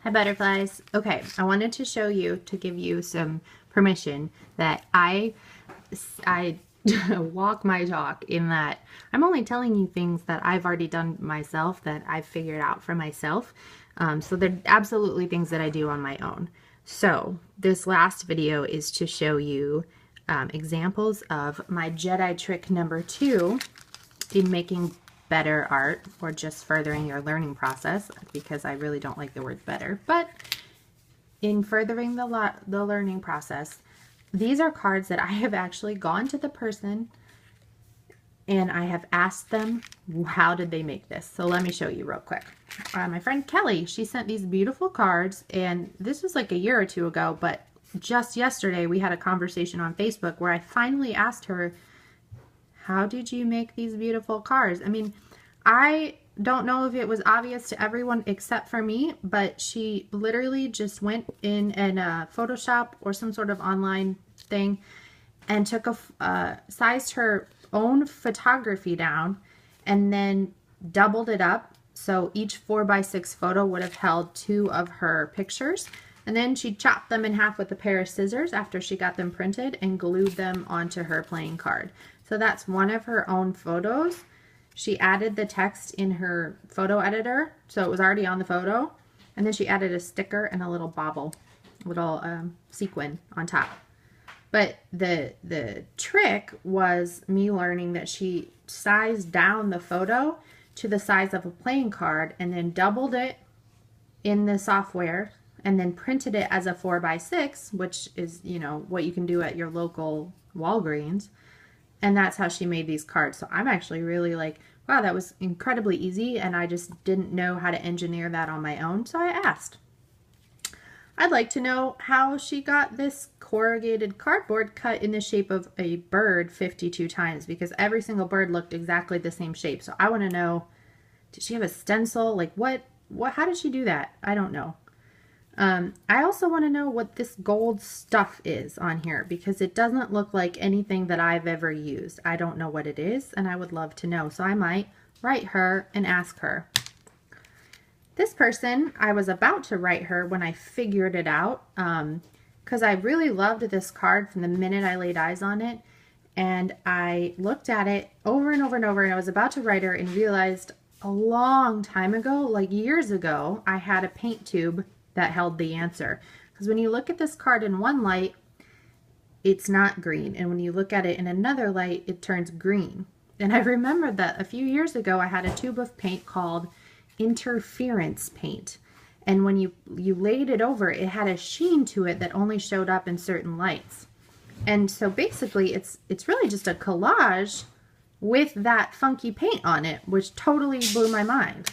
Hi butterflies. Okay, I wanted to show you, to give you some permission that I walk my talk in that I'm only telling you things that I've already done myself, that I've figured out for myself. So they're absolutely things that I do on my own. So this last video is to show you examples of my Jedi trick number 2 in making better art, or just furthering your learning process, because I really don't like the word better, but in furthering the learning process, these are cards that I have actually gone to the person and I have asked them, how did they make this? So let me show you real quick. My friend Kelly, she sent these beautiful cards, and this was like a year or two ago, but just yesterday we had a conversation on Facebook where I finally asked her, how did you make these beautiful cards? I mean, I don't know if it was obvious to everyone except for me, but she literally just went in and Photoshop or some sort of online thing and took sized her own photography down and then doubled it up. So each 4x6 photo would have held 2 of her pictures. And then she chopped them in half with a pair of scissors after she got them printed and glued them onto her playing card. So that's one of her own photos. She added the text in her photo editor, so it was already on the photo. And then she added a sticker and a little bauble, little sequin on top. But the trick was me learning that she sized down the photo to the size of a playing card and then doubled it in the software and then printed it as a 4x6, which is, you know, what you can do at your local Walgreens. And that's how she made these cards. So I'm actually really like, wow, that was incredibly easy, and I just didn't know how to engineer that on my own, so I asked. I'd like to know how she got this corrugated cardboard cut in the shape of a bird 52 times, because every single bird looked exactly the same shape. So I want to know, did she have a stencil? Like how did she do that? I don't know. I also want to know what this gold stuff is on here, because it doesn't look like anything that I've ever used. I don't know what it is, and I would love to know. So I might write her and ask her. This person, I was about to write her when I figured it out, because I really loved this card from the minute I laid eyes on it. And I looked at it over and over and over, and I was about to write her and realized a long time ago, like years ago, I had a paint tube that held the answer. Because when you look at this card in one light, it's not green. And when you look at it in another light, it turns green. And I remembered that a few years ago, I had a tube of paint called interference paint. And when you laid it over, it had a sheen to it that only showed up in certain lights. And so basically, it's really just a collage with that funky paint on it, which totally blew my mind.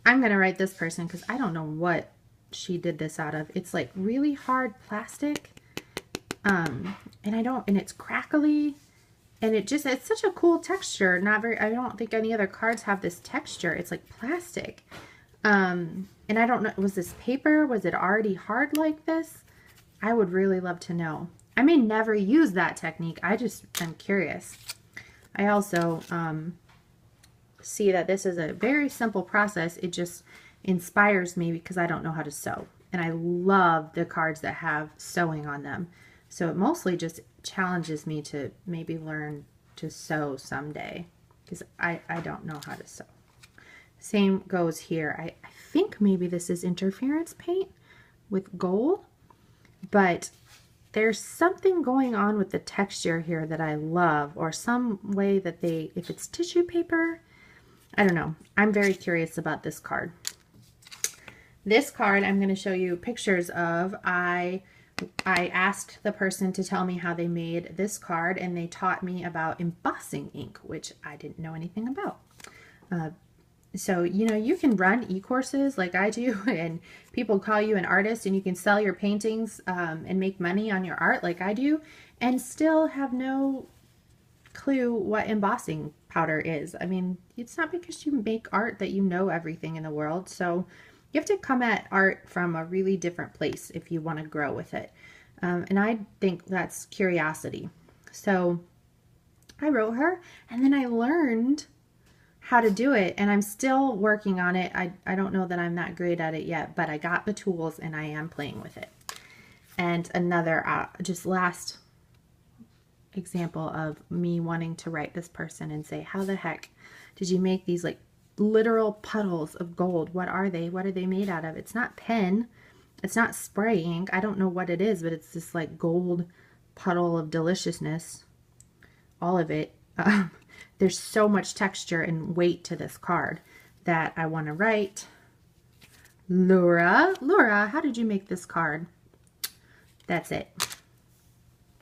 I'm going to write this person because I don't know what she did this out of. It's like really hard plastic. And it's crackly. And it's such a cool texture. I don't think any other cards have this texture. It's like plastic. And I don't know, was this paper? Was it already hard like this? I would really love to know. I may never use that technique. I just am curious. I also see that this is a very simple process. It just inspires me because I don't know how to sew. And I love the cards that have sewing on them. So it mostly just challenges me to maybe learn to sew someday, because I don't know how to sew. Same goes here. I think maybe this is interference paint with gold, but there's something going on with the texture here that I love, or some way that if it's tissue paper, I don't know. I'm very curious about this card. This card I'm going to show you pictures of. I asked the person to tell me how they made this card, and they taught me about embossing ink, which I didn't know anything about. So, you know, you can run e-courses like I do, and people call you an artist, and you can sell your paintings and make money on your art like I do, and still have no clue what embossing powder is. I mean, it's not because you make art that you know everything in the world. So you have to come at art from a really different place if you want to grow with it. And I think that's curiosity. So I wrote her, and then I learned how to do it, and I'm still working on it. I don't know that I'm that great at it yet, but I got the tools and I am playing with it. And another just last example of me wanting to write this person and say, how the heck did you make these like literal puddles of gold? What are they? What are they made out of? It's not pen. It's not spray ink. I don't know what it is, but it's this like gold puddle of deliciousness. All of it. There's so much texture and weight to this card that I want to write. Laura, how did you make this card? That's it.